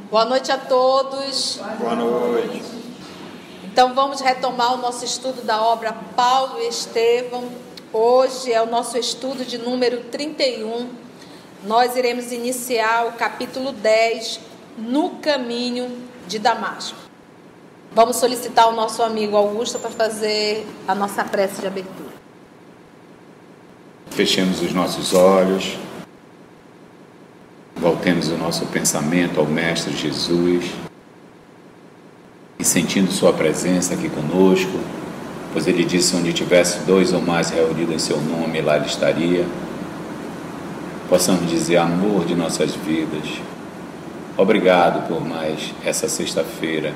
Boa noite a todos. Boa noite. Então vamos retomar o nosso estudo da obra Paulo e Estevão. Hoje é o nosso estudo de número 31. Nós iremos iniciar o capítulo 10, no caminho de Damasco. Vamos solicitar o nosso amigo Augusto para fazer a nossa prece de abertura. Fechemos os nossos olhos. Voltemos o nosso pensamento ao Mestre Jesus e sentindo Sua presença aqui conosco, pois Ele disse: onde tivesse 2 ou mais reunidos em Seu nome, lá Ele estaria. Possamos dizer: amor de nossas vidas, obrigado por mais essa sexta-feira,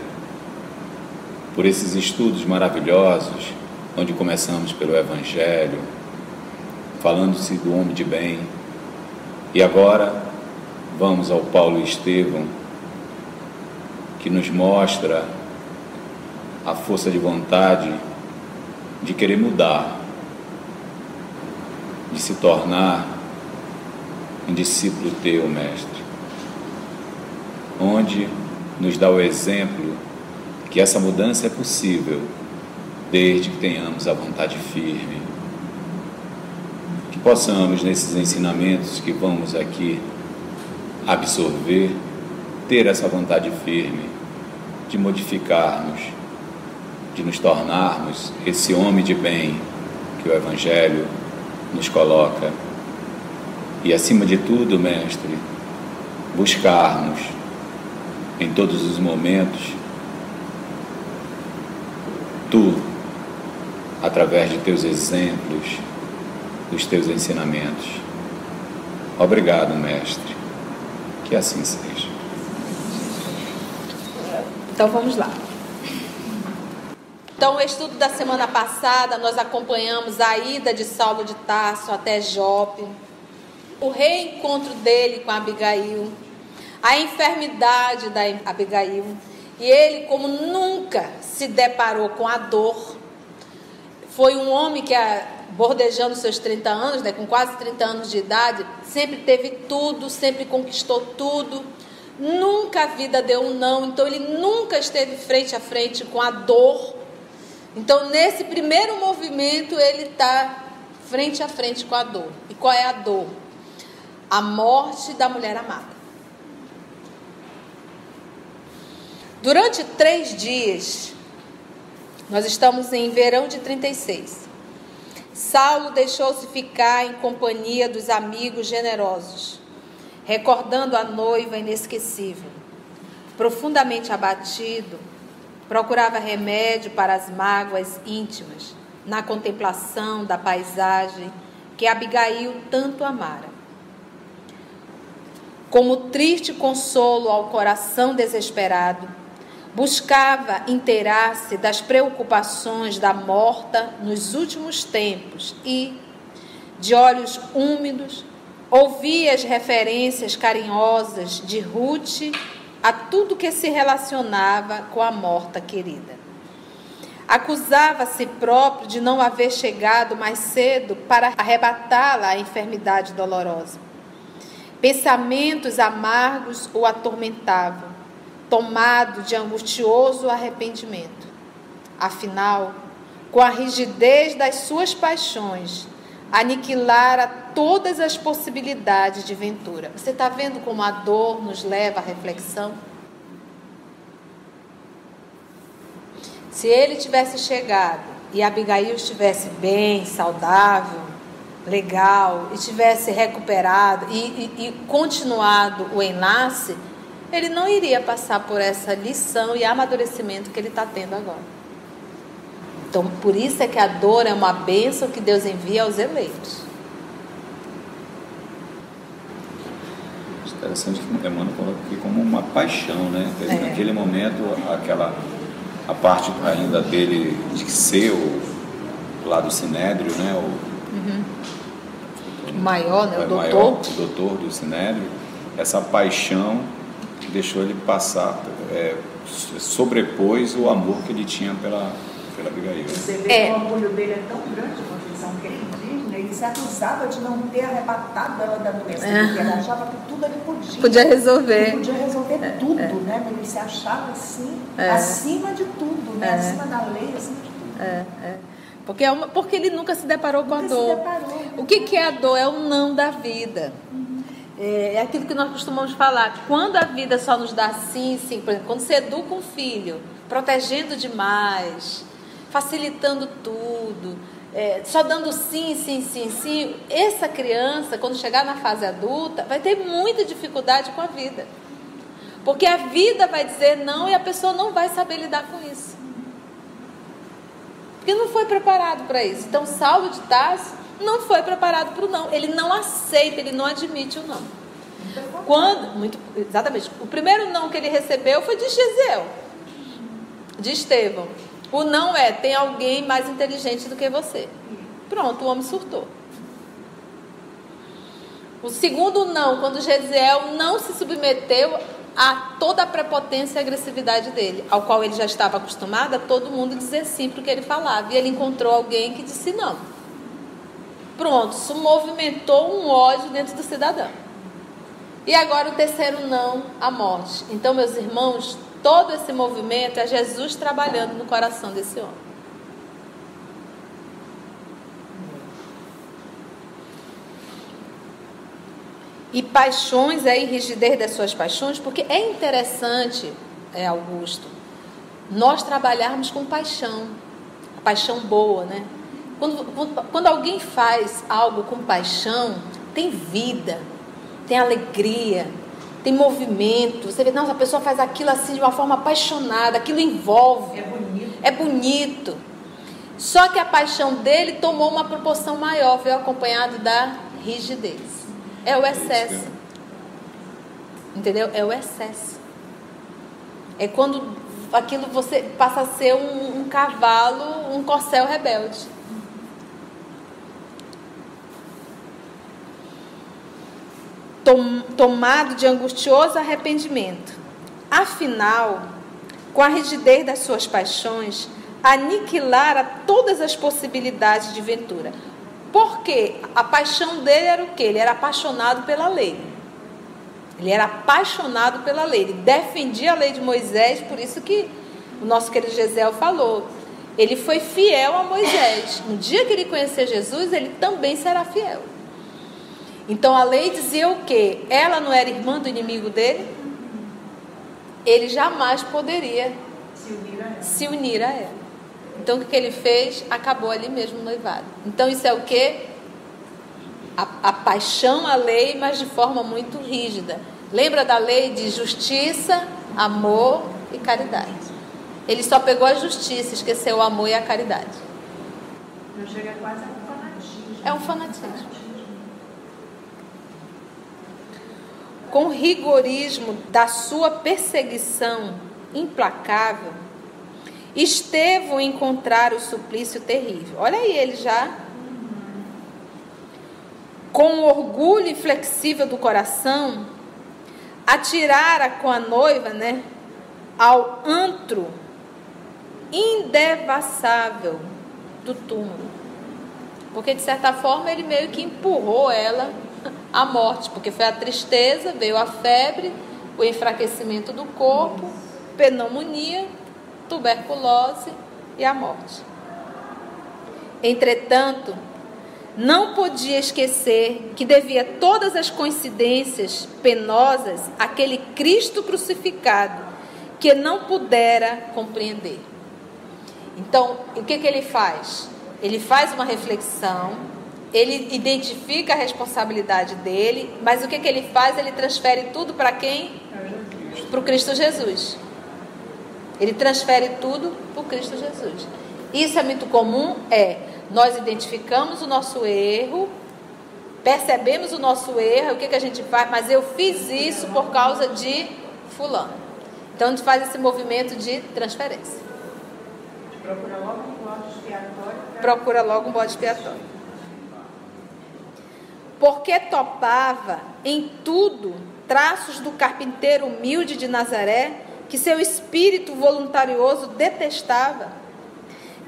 por esses estudos maravilhosos, onde começamos pelo Evangelho, falando-se do homem de bem, e agora vamos ao Paulo e Estevão, que nos mostra a força de vontade de querer mudar, de se tornar um discípulo teu, Mestre, onde nos dá o exemplo que essa mudança é possível desde que tenhamos a vontade firme, que possamos, nesses ensinamentos que vamos aqui absorver, ter essa vontade firme de modificarmos, de nos tornarmos esse homem de bem que o Evangelho nos coloca. E acima de tudo, Mestre, buscarmos em todos os momentos Tu, através de Teus exemplos, dos Teus ensinamentos. Obrigado, Mestre. Que assim seja. Então vamos lá. Então, o estudo da semana passada, nós acompanhamos a ida de Saulo de Tarso até Jope, o reencontro dele com Abigail, a enfermidade da Abigail, e ele, como nunca se deparou com a dor, foi um homem que, bordejando seus 30 anos, com quase 30 anos de idade, sempre teve tudo, sempre conquistou tudo, nunca a vida deu um não, então ele nunca esteve frente a frente com a dor. Então, nesse primeiro movimento, ele está frente a frente com a dor. E qual é a dor? A morte da mulher amada. Durante 3 dias, nós estamos em verão de 36. Saulo deixou-se ficar em companhia dos amigos generosos, recordando a noiva inesquecível. Profundamente abatido, procurava remédio para as mágoas íntimas, na contemplação da paisagem que Abigail tanto amara. Como triste consolo ao coração desesperado, buscava inteirar-se das preocupações da morta nos últimos tempos e, de olhos úmidos, ouvia as referências carinhosas de Ruth a tudo que se relacionava com a morta querida. Acusava a si próprio de não haver chegado mais cedo para arrebatá-la à enfermidade dolorosa. Pensamentos amargos o atormentavam, tomado de angustioso arrependimento. Afinal, com a rigidez das suas paixões, aniquilara todas as possibilidades de ventura. Você está vendo como a dor nos leva à reflexão? Se ele tivesse chegado e Abigail estivesse bem, saudável, legal, e tivesse recuperado e continuado o enlace, ele não iria passar por essa lição e amadurecimento que ele está tendo agora. Então, por isso é que a dor é uma bênção que Deus envia aos eleitos. Interessante que Emmanuel coloca aqui como uma paixão, né? Naquele momento, a parte ainda dele de ser lá do Sinédrio, né? O maior, né? O doutor. Maior, o doutor do Sinédrio, essa paixão que deixou ele passar, sobrepôs o amor que ele tinha pela Abigail. Você vê que o orgulho dele é tão grande, Conceição, que ele diz, né? Ele se acusava de não ter arrebatado ela da doença, porque ele achava que tudo ele podia resolver. Ele podia resolver tudo, né? Mas ele se achava assim, acima de tudo, né? Acima da lei, acima de tudo. Porque ele nunca se deparou com a dor. O que é a dor? É o não da vida. É aquilo que nós costumamos falar. Quando a vida só nos dá sim, sim, por exemplo, quando você educa um filho, protegendo demais, facilitando tudo, só dando sim, sim, sim, sim, essa criança, quando chegar na fase adulta, vai ter muita dificuldade com a vida. Porque a vida vai dizer não e a pessoa não vai saber lidar com isso. Porque não foi preparado para isso. Então, Saulo de Tarso não foi preparado para o não. Ele não aceita, ele não admite o não. Exatamente. O primeiro não que ele recebeu foi de Gesiel, de Estevão. O não tem alguém mais inteligente do que você. Pronto, o homem surtou. O segundo não, quando Gesiel não se submeteu a toda a prepotência e agressividade dele, ao qual ele já estava acostumado a todo mundo dizer sim para o que ele falava. E ele encontrou alguém que disse não. Pronto, isso movimentou um ódio dentro do cidadão. E agora o terceiro não, a morte. Então, meus irmãos, todo esse movimento é Jesus trabalhando no coração desse homem. E paixões, e rigidez das suas paixões, porque é interessante, Augusto, nós trabalharmos com paixão, a paixão boa, né? Quando alguém faz algo com paixão, tem vida, tem alegria, tem movimento. Você vê, nossa, a pessoa faz aquilo assim de uma forma apaixonada, aquilo envolve. É bonito. Só que a paixão dele tomou uma proporção maior, veio acompanhado da rigidez. É o excesso. Entendeu? É o excesso. É quando aquilo você passa a ser um cavalo, um corcel rebelde. Tomado de angustioso arrependimento. Afinal, com a rigidez das suas paixões, aniquilara todas as possibilidades de ventura. Porque a paixão dele era o quê? Ele era apaixonado pela lei. Ele era apaixonado pela lei. Ele defendia a lei de Moisés, por isso que o nosso querido Gesiel falou. Ele foi fiel a Moisés. No dia que ele conhecer Jesus, ele também será fiel. Então a lei dizia o quê? Ela não era irmã do inimigo dele? Ele jamais poderia se unir a ela. Então o que ele fez? Acabou ali mesmo o noivado. Então isso é o quê? A paixão à lei, mas de forma muito rígida. Lembra da lei de justiça, amor e caridade? Ele só pegou a justiça, esqueceu o amor e a caridade. Não chega quase a um fanatismo. É um fanatismo. Com o rigorismo da sua perseguição implacável, Estevão encontrar o suplício terrível. Olha aí, ele já, com o orgulho inflexível do coração, atirara com a noiva, ao antro indevassável do túmulo. Porque, de certa forma, ele meio que empurrou ela à morte, porque foi a tristeza, veio a febre, o enfraquecimento do corpo, pneumonia, tuberculose e a morte. Entretanto, não podia esquecer que devia todas as coincidências penosas àquele Cristo crucificado que não pudera compreender. Então, o que ele faz? Ele faz uma reflexão, ele identifica a responsabilidade dele, mas o que ele faz? Ele transfere tudo para quem? Para o Cristo Jesus. Ele transfere tudo para o Cristo Jesus. Isso é muito comum, nós identificamos o nosso erro, percebemos o nosso erro, o que a gente faz? Mas eu fiz isso por causa de fulano. Então a gente faz esse movimento de transferência. Procura logo um bode expiatório. Procura logo um bode expiatório. Porque topava em tudo traços do carpinteiro humilde de Nazaré, que seu espírito voluntarioso detestava.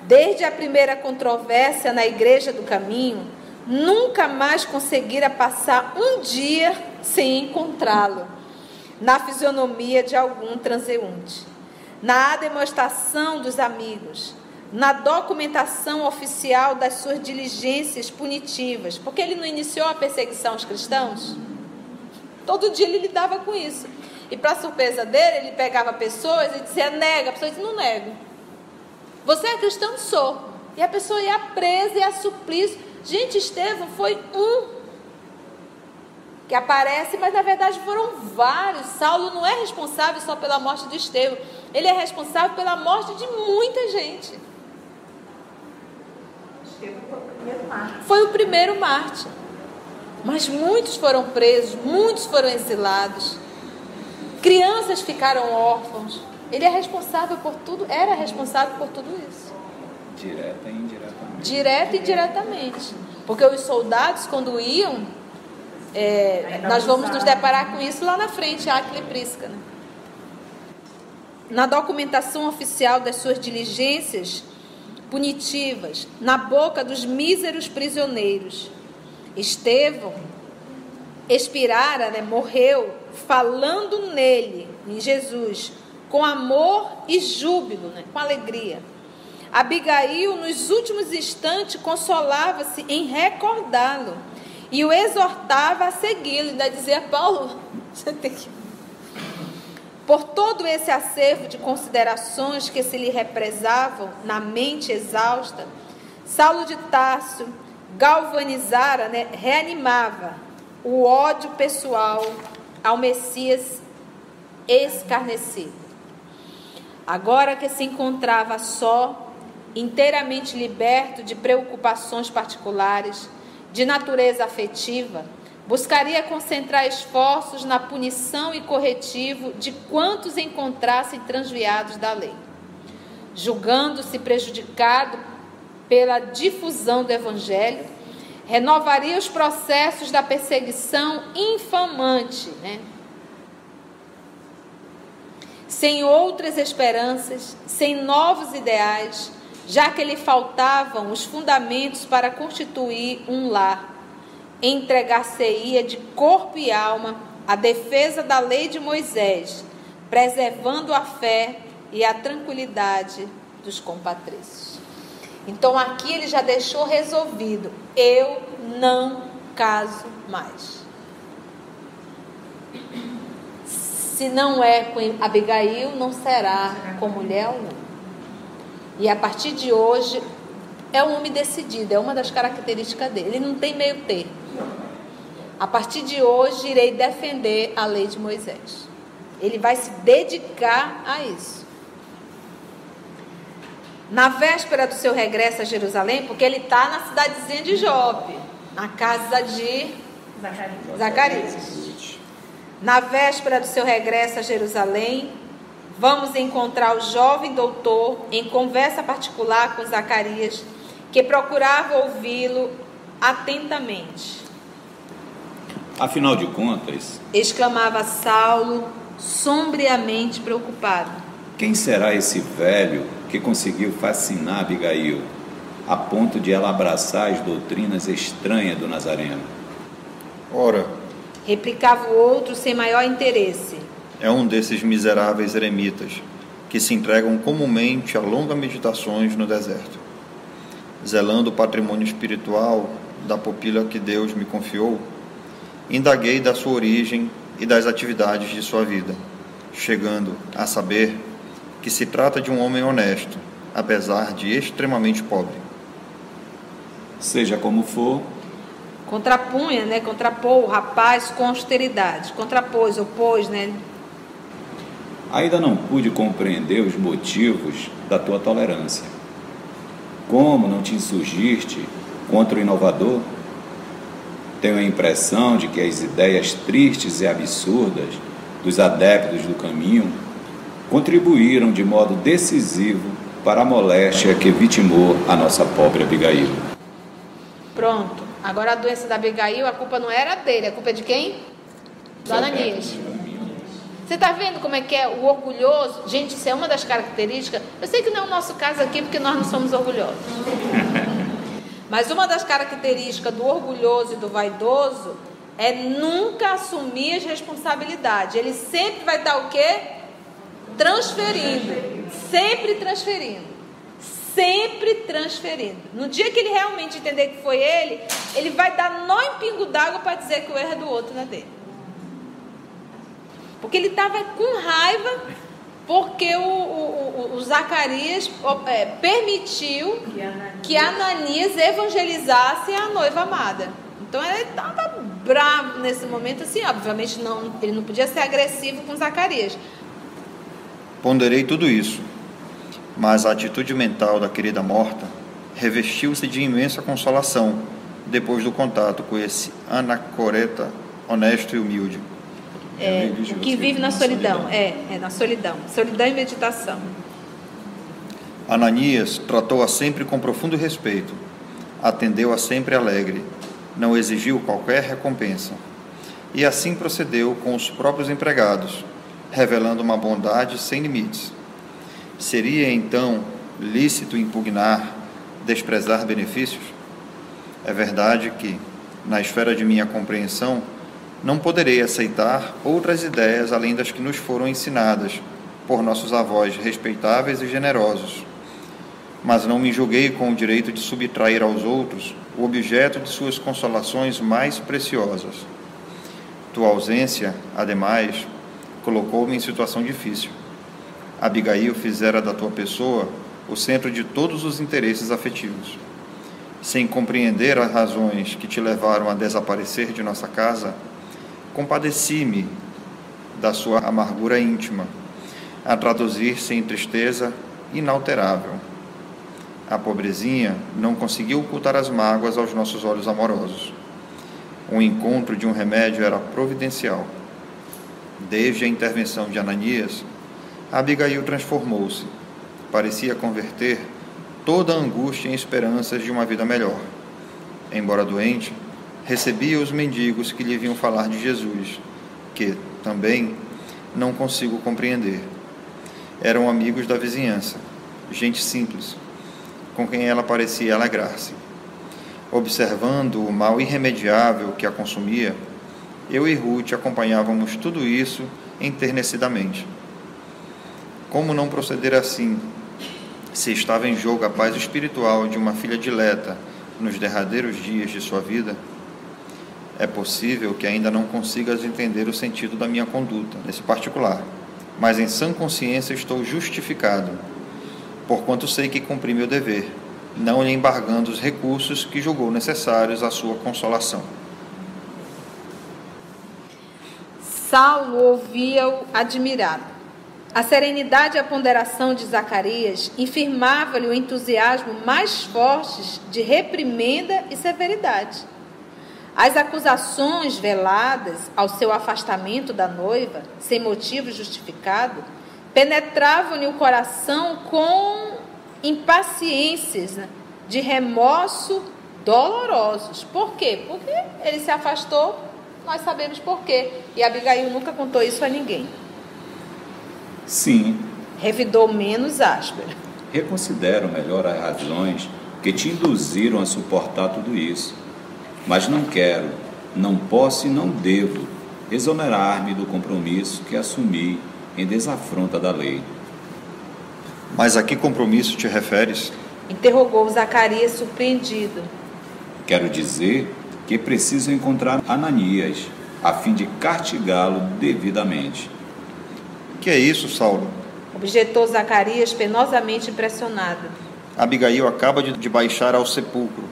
Desde a primeira controvérsia na Igreja do Caminho, nunca mais conseguira passar um dia sem encontrá-lo na fisionomia de algum transeunte, na demonstração dos amigos, na documentação oficial das suas diligências punitivas, porque ele não iniciou a perseguição aos cristãos? Todo dia ele lidava com isso. E para surpresa dele, ele pegava pessoas e dizia, nega. A pessoa dizia, não nego. Você é cristão? Sou. E a pessoa ia presa e a suplício. Gente, Estevão foi um que aparece, mas na verdade foram vários. Saulo não é responsável só pela morte de Estevão. Ele é responsável pela morte de muita gente. Estevão foi o primeiro mártir. Foi o primeiro mártir. Mas muitos foram presos, muitos foram exilados. Crianças ficaram órfãos. Ele é responsável por tudo, era responsável por tudo isso. Direta e indiretamente. Direta e indiretamente. Porque os soldados, quando iam, nós vamos nos deparar com isso lá na frente, Áquila e Prisca, né? Na documentação oficial das suas diligências punitivas, na boca dos míseros prisioneiros, Estevão expirara, né, morreu falando nele, em Jesus, com amor e júbilo, né, com alegria. Abigail, nos últimos instantes, consolava-se em recordá-lo e o exortava a segui-lo. Ainda dizia, Paulo, você tem que... Por todo esse acervo de considerações que se lhe represavam na mente exausta, Saulo de Tarso galvanizara, né, reanimava o ódio pessoal ao Messias escarnecido. Agora que se encontrava só, inteiramente liberto de preocupações particulares, de natureza afetiva, buscaria concentrar esforços na punição e corretivo de quantos encontrassem transviados da lei, julgando-se prejudicado pela difusão do Evangelho, renovaria os processos da perseguição infamante, né? Sem outras esperanças, sem novos ideais, já que lhe faltavam os fundamentos para constituir um lar, entregar-se-ia de corpo e alma à defesa da lei de Moisés, preservando a fé e a tranquilidade dos compatrícios. Então aqui ele já deixou resolvido, eu não caso mais. Se não é com Abigail, não será com mulher alguma. E a partir de hoje, é um homem decidido, é uma das características dele. Ele não tem meio termo. A partir de hoje, irei defender a lei de Moisés. Ele vai se dedicar a isso. Na véspera do seu regresso a Jerusalém, porque ele está na cidadezinha de Jope, na casa de Zacarias. Na véspera do seu regresso a Jerusalém, vamos encontrar o jovem doutor em conversa particular com Zacarias, que procurava ouvi-lo atentamente. Afinal de contas, exclamava Saulo, sombriamente preocupado, quem será esse velho que conseguiu fascinar Abigail, a ponto de ela abraçar as doutrinas estranhas do Nazareno? Ora, replicava o outro sem maior interesse, é um desses miseráveis eremitas que se entregam comumente a longas meditações no deserto. Zelando o patrimônio espiritual da pupila que Deus me confiou, indaguei da sua origem e das atividades de sua vida, chegando a saber que se trata de um homem honesto, apesar de extremamente pobre. Seja como for, contrapunha, né? Contrapôs o rapaz com austeridade, opôs, né? Ainda não pude compreender os motivos da tua tolerância. Como não te insurgiste contra o inovador? Tenho a impressão de que as ideias tristes e absurdas dos adeptos do caminho contribuíram de modo decisivo para a moléstia que vitimou a nossa pobre Abigail. Pronto. Agora a doença da Abigail, a culpa não era dele, a culpa é de quem? Do Ananias. Você está vendo como é que é o orgulhoso? Gente, isso é uma das características. Eu sei que não é o nosso caso aqui, porque nós não somos orgulhosos. Mas uma das características do orgulhoso e do vaidoso é nunca assumir as responsabilidades. Ele sempre vai estar o quê? Transferindo. Sempre transferindo. Sempre transferindo. No dia que ele realmente entender que foi ele vai dar nó em pingo d'água para dizer que o erro é do outro, não é dele. Porque ele estava com raiva porque o Zacarias permitiu que Ananias evangelizasse a noiva amada. Então ele estava bravo nesse momento, assim, obviamente ele não podia ser agressivo com Zacarias. Ponderei tudo isso, mas a atitude mental da querida morta revestiu-se de imensa consolação depois do contato com esse anacoreta honesto e humilde. O que vive na solidão. Na solidão. Solidão e meditação. Ananias tratou-a sempre com profundo respeito, atendeu-a sempre alegre, não exigiu qualquer recompensa. E assim procedeu com os próprios empregados, revelando uma bondade sem limites. Seria então lícito impugnar, desprezar benefícios? É verdade que, na esfera de minha compreensão, não poderei aceitar outras ideias além das que nos foram ensinadas por nossos avós respeitáveis e generosos. Mas não me julguei com o direito de subtrair aos outros o objeto de suas consolações mais preciosas. Tua ausência, ademais, colocou-me em situação difícil. Abigail fizera da tua pessoa o centro de todos os interesses afetivos. Sem compreender as razões que te levaram a desaparecer de nossa casa, compadeci-me da sua amargura íntima, a traduzir-se em tristeza inalterável. A pobrezinha não conseguiu ocultar as mágoas aos nossos olhos amorosos. O encontro de um remédio era providencial. Desde a intervenção de Ananias, Abigail transformou-se. Parecia converter toda a angústia em esperanças de uma vida melhor. Embora doente, recebia os mendigos que lhe vinham falar de Jesus, que, também, não consigo compreender. Eram amigos da vizinhança, gente simples, com quem ela parecia alegrar-se. Observando o mal irremediável que a consumia, eu e Ruth acompanhávamos tudo isso enternecidamente. Como não proceder assim, se estava em jogo a paz espiritual de uma filha dileta nos derradeiros dias de sua vida? É possível que ainda não consigas entender o sentido da minha conduta, nesse particular, mas em sã consciência estou justificado, porquanto sei que cumpri meu dever, não lhe embargando os recursos que julgou necessários à sua consolação. Saulo ouvia-o admirado. A serenidade e a ponderação de Zacarias infirmavam-lhe o entusiasmo mais forte de reprimenda e severidade. As acusações veladas ao seu afastamento da noiva, sem motivo justificado, penetravam-lhe o coração com impaciências de remorso dolorosos. Por quê? Porque ele se afastou, nós sabemos por quê. E Abigail nunca contou isso a ninguém. Sim. Revidou menos áspera. Reconsidero melhor as razões que te induziram a suportar tudo isso. Mas não quero, não posso e não devo exonerar-me do compromisso que assumi em desafronta da lei. Mas a que compromisso te referes? Interrogou Zacarias surpreendido. Quero dizer que preciso encontrar Ananias, a fim de castigá-lo devidamente. Que é isso, Saulo? Objetou Zacarias, penosamente impressionado. Abigail acaba de baixar ao sepulcro.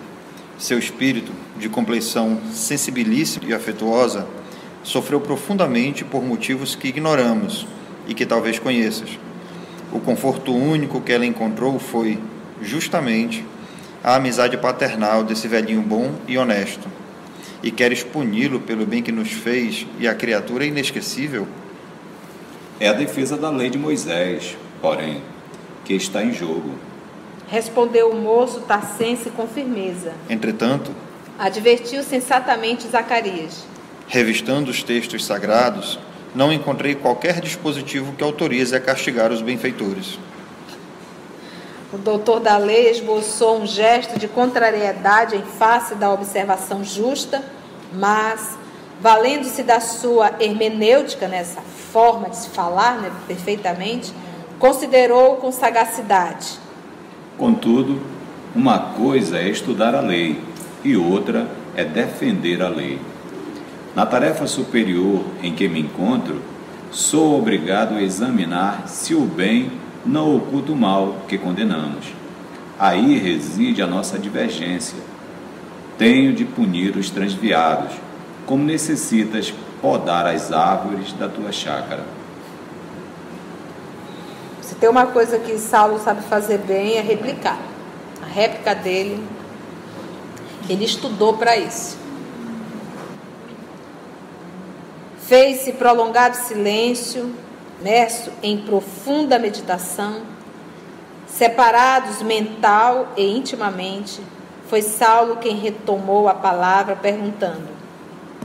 Seu espírito, de compleição sensibilíssima e afetuosa, sofreu profundamente por motivos que ignoramos e que talvez conheças. O conforto único que ela encontrou foi, justamente, a amizade paternal desse velhinho bom e honesto. E queres puni-lo pelo bem que nos fez e a criatura inesquecível? É a defesa da lei de Moisés, porém, que está em jogo. respondeu o moço tarcense com firmeza. Entretanto, advertiu sensatamente Zacarias. Revistando os textos sagrados, não encontrei qualquer dispositivo que autorize a castigar os benfeitores. O doutor da lei esboçou um gesto de contrariedade em face da observação justa, mas, valendo-se da sua hermenêutica, nessa forma de se falar, perfeitamente, considerou com sagacidade. Contudo, uma coisa é estudar a lei e outra é defender a lei. Na tarefa superior em que me encontro, sou obrigado a examinar se o bem não oculta o mal que condenamos. Aí reside a nossa divergência. Tenho de punir os transviados, como necessitas podar as árvores da tua chácara. Se tem uma coisa que Saulo sabe fazer bem é replicar. A réplica dele, ele estudou para isso. Fez-se prolongado silêncio, imerso em profunda meditação, separados mental e intimamente, foi Saulo quem retomou a palavra perguntando: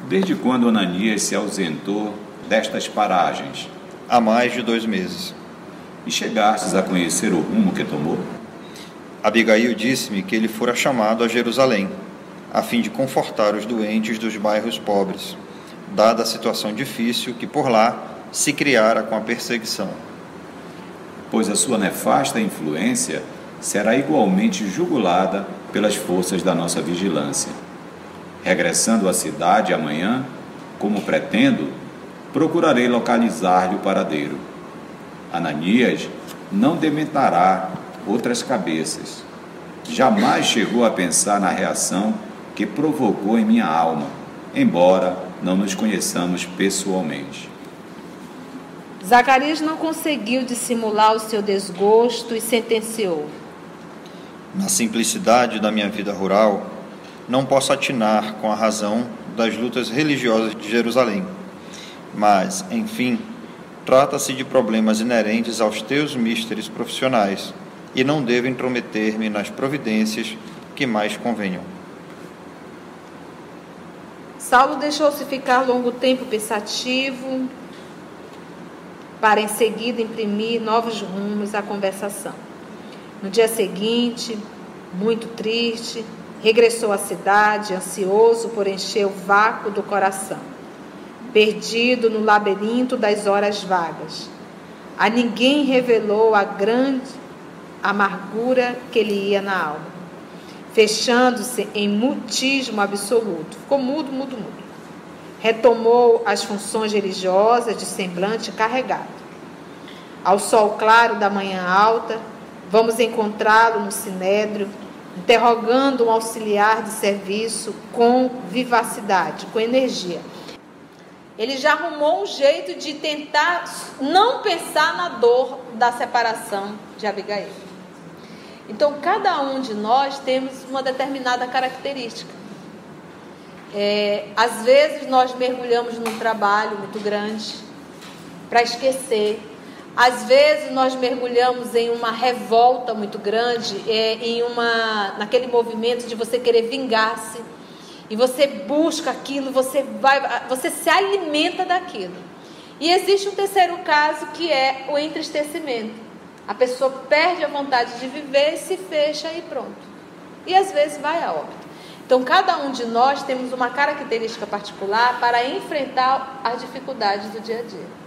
desde quando Ananias se ausentou destas paragens? Há mais de 2 meses. E chegastes a conhecer o rumo que tomou? Abigail disse-me que ele fora chamado a Jerusalém, a fim de confortar os doentes dos bairros pobres, dada a situação difícil que por lá se criara com a perseguição. Pois a sua nefasta influência será igualmente jugulada pelas forças da nossa vigilância. Regressando à cidade amanhã, como pretendo, procurarei localizar-lhe o paradeiro. Ananias não dementará outras cabeças. Jamais chegou a pensar na reação que provocou em minha alma, embora não nos conheçamos pessoalmente. Zacarias não conseguiu dissimular o seu desgosto e sentenciou: na simplicidade da minha vida rural, não posso atinar com a razão das lutas religiosas de Jerusalém. Mas, enfim, trata-se de problemas inerentes aos teus místeres profissionais e não devo intrometer-me nas providências que mais convenham. Saulo deixou-se ficar longo tempo pensativo, para em seguida imprimir novos rumos à conversação. No dia seguinte, muito triste, regressou à cidade, ansioso por encher o vácuo do coração, perdido no labirinto das horas vagas. A ninguém revelou a grande amargura que lhe ia na alma, fechando-se em mutismo absoluto. Ficou mudo. Retomou as funções religiosas de semblante carregado. Ao sol claro da manhã alta, vamos encontrá-lo no sinédrio, interrogando um auxiliar de serviço com vivacidade, com energia. Ele já arrumou um jeito de tentar não pensar na dor da separação de Abigail. Então, cada um de nós temos uma determinada característica. Às vezes nós mergulhamos num trabalho muito grande para esquecer. Às vezes nós mergulhamos em uma revolta muito grande, naquele movimento de você querer vingar-se. E você busca aquilo, você se alimenta daquilo. E existe um terceiro caso, que é o entristecimento. A pessoa perde a vontade de viver, se fecha e pronto. E às vezes vai a óbito. Então, cada um de nós temos uma característica particular para enfrentar as dificuldades do dia a dia.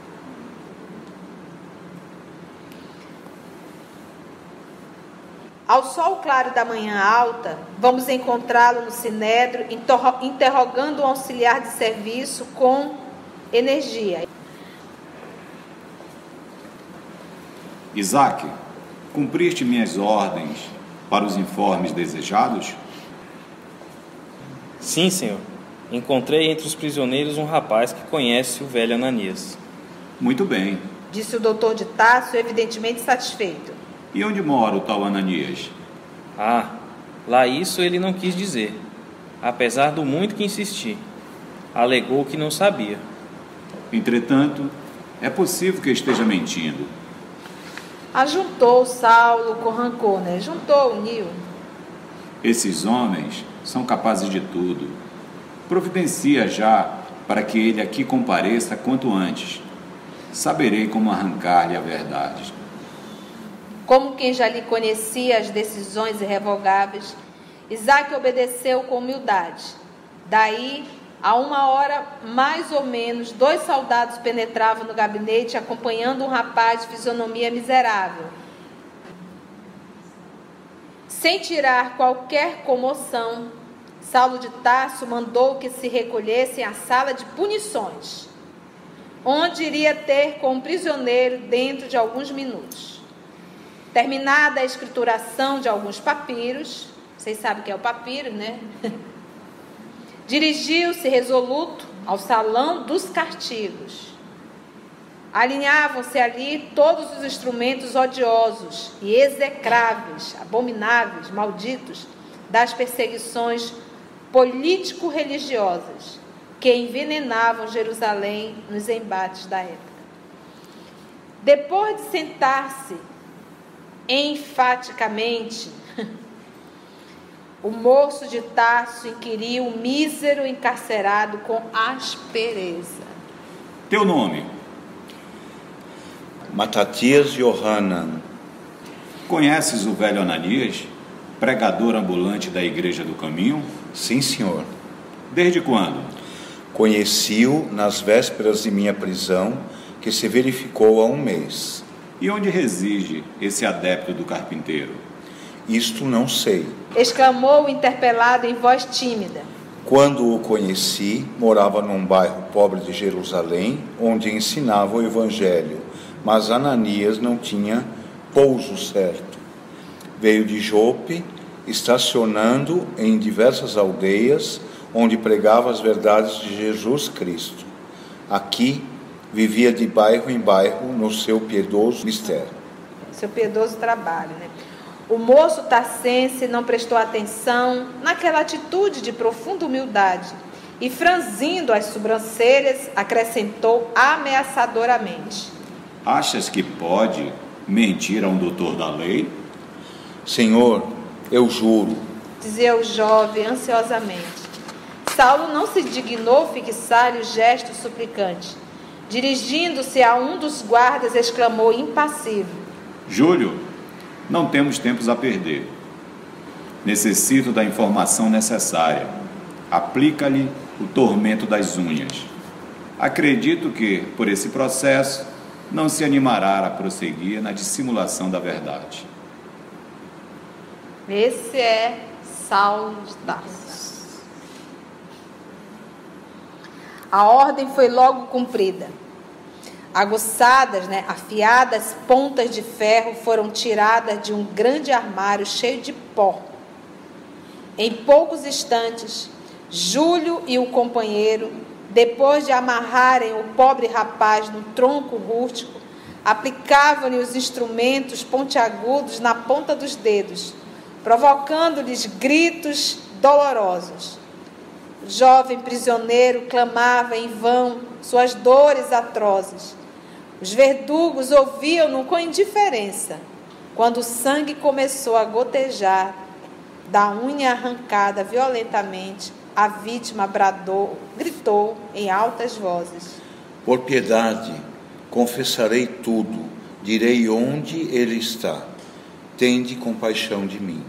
Ao sol claro da manhã alta, vamos encontrá-lo no sinédrio, interrogando o auxiliar de serviço com energia. Isaac, cumpriste minhas ordens para os informes desejados? Sim, senhor. Encontrei entre os prisioneiros um rapaz que conhece o velho Ananias. Muito bem, disse o doutor de Tarso, evidentemente satisfeito. E onde mora o tal Ananias? Lá isso ele não quis dizer, apesar do muito que insisti. Alegou que não sabia. Entretanto, é possível que esteja mentindo. Ajuntou Saulo com rancor, né? Juntou, uniu. Esses homens são capazes de tudo. Providencia já para que ele aqui compareça quanto antes. Saberei como arrancar-lhe a verdade. Como quem já lhe conhecia as decisões irrevogáveis, Isaque obedeceu com humildade. Daí, a 1 hora, mais ou menos, 2 soldados penetravam no gabinete, acompanhando um rapaz de fisionomia miserável. Sem tirar qualquer comoção, Saulo de Tarso mandou que se recolhessem à sala de punições, onde iria ter com o prisioneiro dentro de alguns minutos. Terminada a escrituração de alguns papiros, vocês sabem o que é o papiro, né? Dirigiu-se resoluto ao salão dos castigos. Alinhavam-se ali todos os instrumentos odiosos e execráveis, abomináveis, malditos, das perseguições político-religiosas que envenenavam Jerusalém nos embates da época. Depois de sentar-se enfaticamente, o moço de Tarso inquiriu o mísero encarcerado com aspereza. Teu nome? Matatias Yohanan. Conheces o velho Ananias, pregador ambulante da Igreja do Caminho? Sim, senhor. Desde quando? Conheci-o nas vésperas de minha prisão, que se verificou há 1 mês. E onde reside esse adepto do carpinteiro? Isto não sei. Exclamou o interpelado em voz tímida. Quando o conheci, morava num bairro pobre de Jerusalém, onde ensinava o Evangelho, mas Ananias não tinha pouso certo. Veio de Jope, estacionando em diversas aldeias, onde pregava as verdades de Jesus Cristo. Aqui, vivia de bairro em bairro no seu piedoso mistério. Seu piedoso trabalho, né? O moço tarcense não prestou atenção naquela atitude de profunda humildade e, franzindo as sobrancelhas, acrescentou ameaçadoramente: Achas que pode mentir a um doutor da lei? Senhor, eu juro, dizia o jovem ansiosamente. Saulo não se dignou fixar-lhe o gesto suplicante. Dirigindo-se a um dos guardas, exclamou impassível: Júlio, não temos tempos a perder. Necessito da informação necessária. Aplica-lhe o tormento das unhas. Acredito que, por esse processo, não se animará a prosseguir na dissimulação da verdade. Esse é Saulo de Tarso. A ordem foi logo cumprida. Aguçadas, afiadas pontas de ferro foram tiradas de um grande armário cheio de pó. Em poucos instantes, Júlio e o companheiro, depois de amarrarem o pobre rapaz no tronco rústico, aplicavam-lhe os instrumentos pontiagudos na ponta dos dedos, provocando-lhes gritos dolorosos. O jovem prisioneiro clamava em vão suas dores atrozes. Os verdugos ouviam-no com indiferença. Quando o sangue começou a gotejar da unha arrancada violentamente, a vítima gritou em altas vozes: por piedade, confessarei tudo, direi onde ele está. Tende compaixão de mim.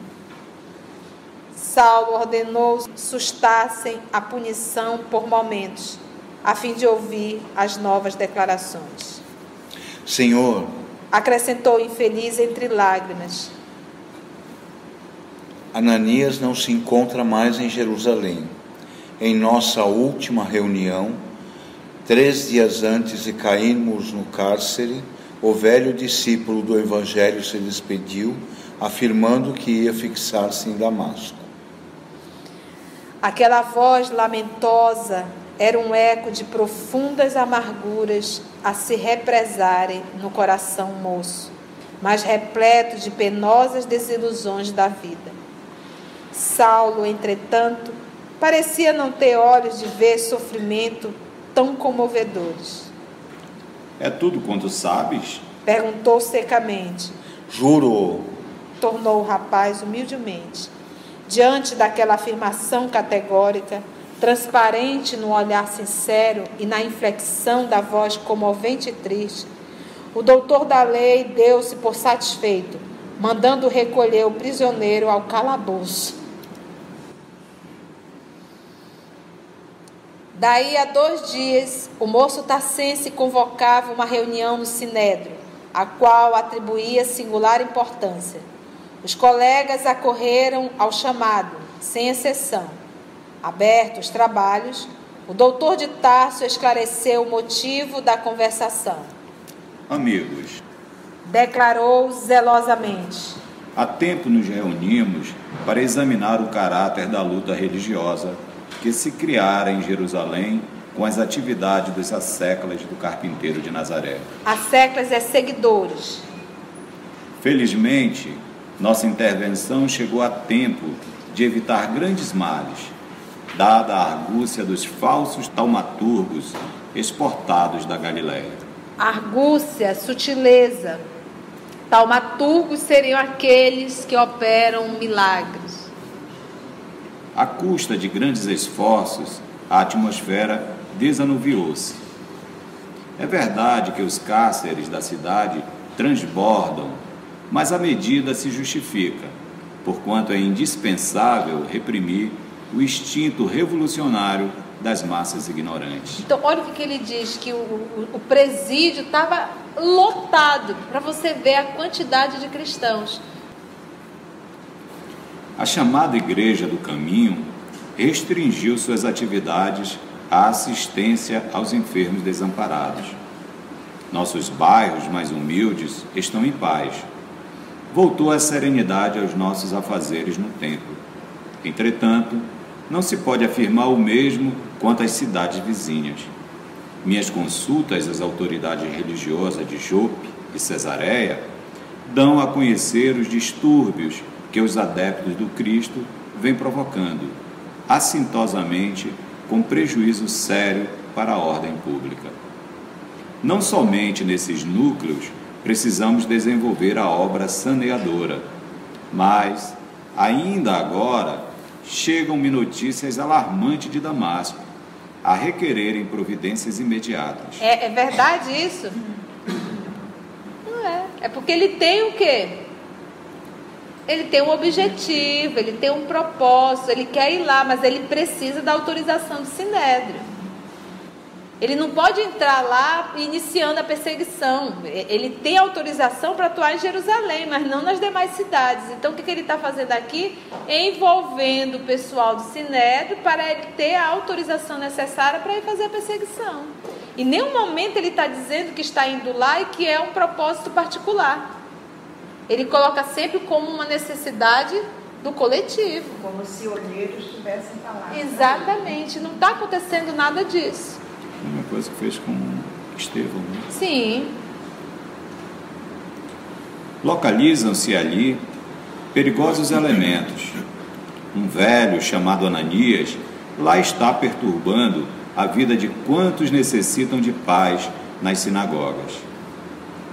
Saulo ordenou sustassem a punição por momentos, a fim de ouvir as novas declarações. Senhor, acrescentou o infeliz entre lágrimas, Ananias não se encontra mais em Jerusalém. Em nossa última reunião, 3 dias antes de cairmos no cárcere, o velho discípulo do Evangelho se despediu, afirmando que ia fixar-se em Damasco. Aquela voz lamentosa era um eco de profundas amarguras a se represarem no coração moço, mas repleto de penosas desilusões da vida. Saulo, entretanto, parecia não ter olhos de ver sofrimento tão comovedores. É tudo quanto sabes? Perguntou secamente. Juro. Tornou o rapaz humildemente. Diante daquela afirmação categórica, transparente no olhar sincero e na inflexão da voz comovente e triste, o doutor da lei deu-se por satisfeito, mandando recolher o prisioneiro ao calabouço. Daí a 2 dias, o moço tarcense convocava uma reunião no Sinédrio, a qual atribuía singular importância. Os colegas acorreram ao chamado, sem exceção. Abertos os trabalhos, o doutor de Tarso esclareceu o motivo da conversação. Amigos, Declarou zelosamente. há tempo nos reunimos para examinar o caráter da luta religiosa que se criara em Jerusalém com as atividades dos asseclas do carpinteiro de Nazaré. Asseclas é seguidores. Felizmente, nossa intervenção chegou a tempo de evitar grandes males, dada a argúcia dos falsos taumaturgos exportados da Galiléia. Argúcia, sutileza. Taumaturgos seriam aqueles que operam milagres. À custa de grandes esforços, a atmosfera desanuviou-se. É verdade que os cárceres da cidade transbordam, mas a medida se justifica, porquanto é indispensável reprimir o instinto revolucionário das massas ignorantes. Então, olha o que ele diz, que o presídio estava lotado, para você ver a quantidade de cristãos. A chamada Igreja do Caminho restringiu suas atividades à assistência aos enfermos desamparados. Nossos bairros mais humildes estão em paz. Voltou a serenidade aos nossos afazeres no templo. Entretanto, não se pode afirmar o mesmo quanto às cidades vizinhas. Minhas consultas às autoridades religiosas de Jope e Cesareia dão a conhecer os distúrbios que os adeptos do Cristo vêm provocando, assintosamente, com prejuízo sério para a ordem pública. Não somente nesses núcleos precisamos desenvolver a obra saneadora, mas, ainda agora, chegam-me notícias alarmantes de Damasco, a requererem providências imediatas. É verdade isso? Não é. É porque ele tem o quê? Ele tem um objetivo, ele tem um propósito, ele quer ir lá, mas ele precisa da autorização do Sinédrio. Ele não pode entrar lá iniciando a perseguição. Ele tem autorização para atuar em Jerusalém, mas não nas demais cidades. Então, o que ele está fazendo aqui? Envolvendo o pessoal do Sinédrio para ele ter a autorização necessária para ir fazer a perseguição. Em nenhum momento ele está dizendo que está indo lá e que é um propósito particular. Ele coloca sempre como uma necessidade do coletivo. Como se olheiros tivessem falado. Exatamente. Não está acontecendo nada disso. Uma coisa que fez com Estevão, né? Sim. Localizam-se ali perigosos elementos. Um velho chamado Ananias lá está perturbando a vida de quantos necessitam de paz nas sinagogas.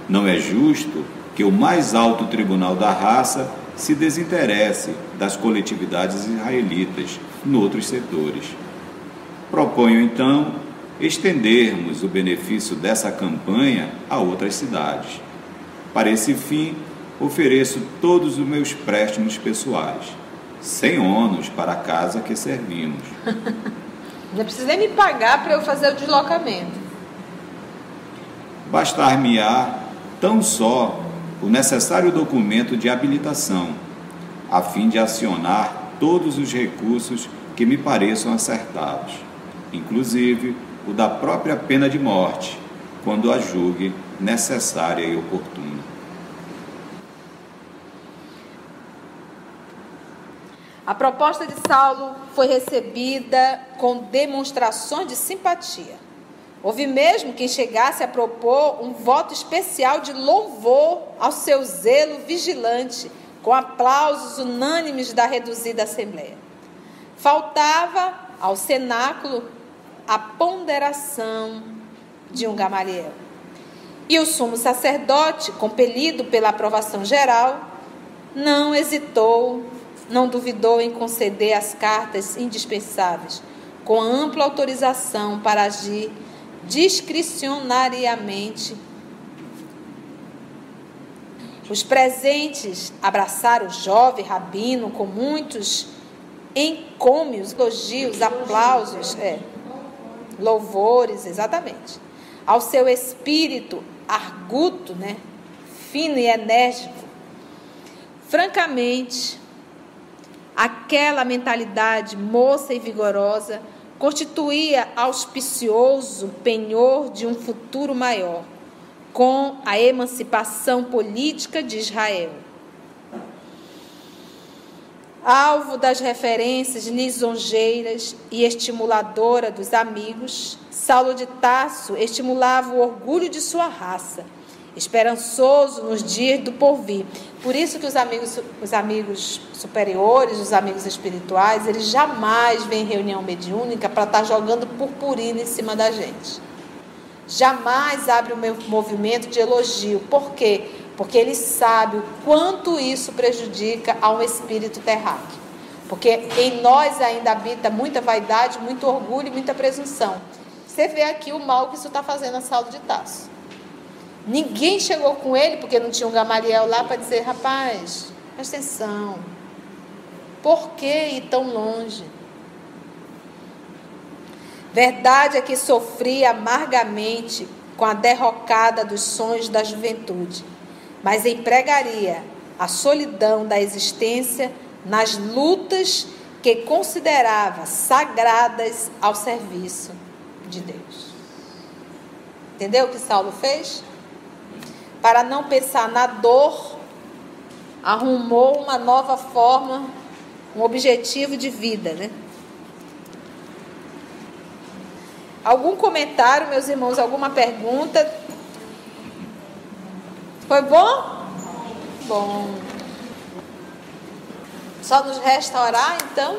Não é justo que o mais alto tribunal da raça se desinteresse das coletividades israelitas noutros setores. Proponho, então, estendermos o benefício dessa campanha a outras cidades. Para esse fim, ofereço todos os meus préstimos pessoais, sem ônus para a casa que servimos. Não precisa nem me pagar para eu fazer o deslocamento. Bastar-me-á tão só o necessário documento de habilitação, a fim de acionar todos os recursos que me pareçam acertados, inclusive o da própria pena de morte, quando a julgue necessária e oportuna. A proposta de Saulo foi recebida com demonstrações de simpatia. Houve mesmo quem chegasse a propor um voto especial de louvor ao seu zelo vigilante, com aplausos unânimes da reduzida Assembleia. Faltava ao cenáculo a ponderação de um Gamaliel. E o sumo sacerdote, compelido pela aprovação geral, não hesitou, não duvidou em conceder as cartas indispensáveis, com ampla autorização para agir discricionariamente. Os presentes abraçaram o jovem rabino com muitos encômios, elogios, aplausos, louvores, exatamente, ao seu espírito arguto, fino e enérgico. Francamente, aquela mentalidade moça e vigorosa constituía auspicioso penhor de um futuro maior, com a emancipação política de Israel. Alvo das referências lisonjeiras e estimuladora dos amigos, Saulo de Tarso estimulava o orgulho de sua raça, esperançoso nos dias do porvir. Por isso que os amigos superiores, os amigos espirituais, eles jamais vêm em reunião mediúnica para estar jogando purpurina em cima da gente. Jamais abre um movimento de elogio. Por quê? Porque ele sabe o quanto isso prejudica a um espírito terráqueo. Porque em nós ainda habita muita vaidade, muito orgulho e muita presunção. Você vê aqui o mal que isso está fazendo a Saulo de Tarso. Ninguém chegou com ele, porque não tinha um Gamaliel lá para dizer: rapaz, presta atenção, por que ir tão longe? Verdade é que sofria amargamente com a derrocada dos sonhos da juventude, mas empregaria a solidão da existência nas lutas que considerava sagradas ao serviço de Deus. Entendeu o que Saulo fez? Para não pensar na dor, arrumou uma nova forma, um objetivo de vida, Algum comentário, meus irmãos? Alguma pergunta? Foi bom? Bom. Só nos resta orar, então?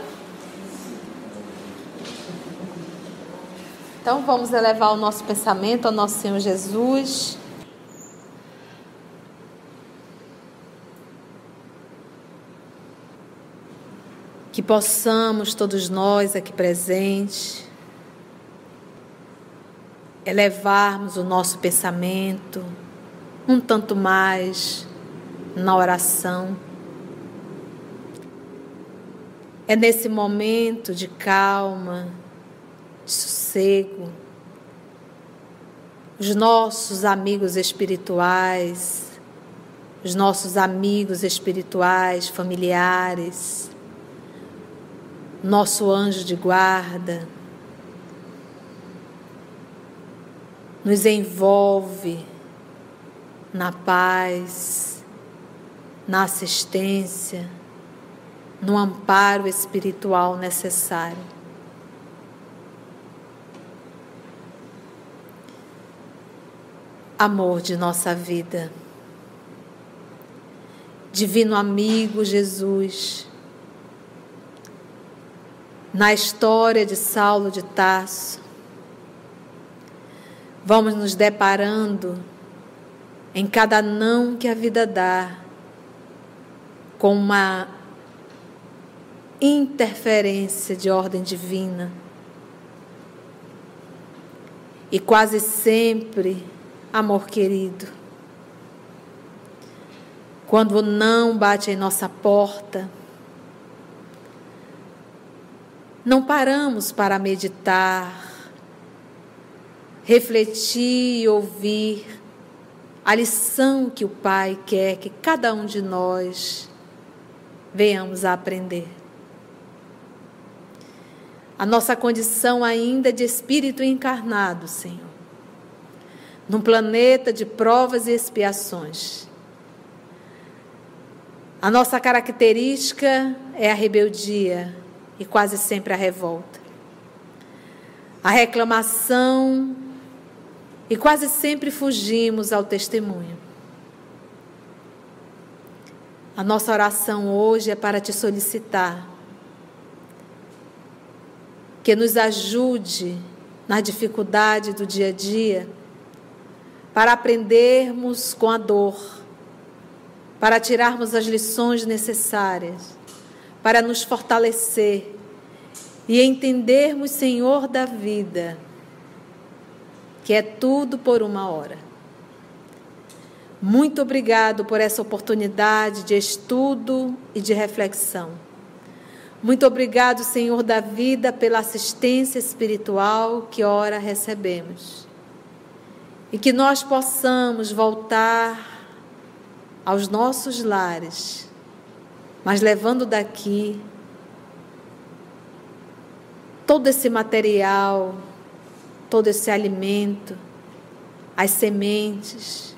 Então vamos elevar o nosso pensamento ao nosso Senhor Jesus. Que possamos todos nós aqui presentes elevarmos o nosso pensamento um tanto mais na oração. É nesse momento de calma, de sossego, os nossos amigos espirituais, familiares, nosso anjo de guarda, nos envolve na paz, na assistência, no amparo espiritual necessário. Amor de nossa vida, divino amigo Jesus, na história de Saulo de Tarso, vamos nos deparando em cada não que a vida dá com uma interferência de ordem divina. E quase sempre, amor querido, quando o não bate em nossa porta, não paramos para meditar, refletir e ouvir a lição que o Pai quer que cada um de nós venhamos a aprender. A nossa condição ainda é de espírito encarnado, Senhor, num planeta de provas e expiações. A nossa característica é a rebeldia e quase sempre a revolta. A reclamação e quase sempre fugimos ao testemunho. A nossa oração hoje é para te solicitar que nos ajude na dificuldade do dia a dia, para aprendermos com a dor, para tirarmos as lições necessárias, para nos fortalecer e entendermos, Senhor da vida, que é tudo por uma hora. Muito obrigado por essa oportunidade de estudo e de reflexão. Muito obrigado, Senhor da vida, pela assistência espiritual que ora recebemos. E que nós possamos voltar aos nossos lares, mas levando daqui todo esse material, todo esse alimento, as sementes,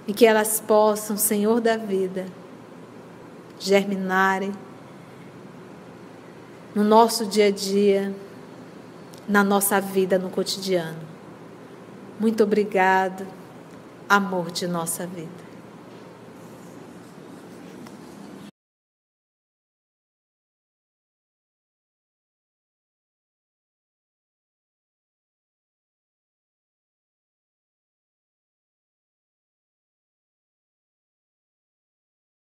e que elas possam, Senhor da vida, germinarem no nosso dia a dia, na nossa vida, no cotidiano. Muito obrigado, amor de nossa vida.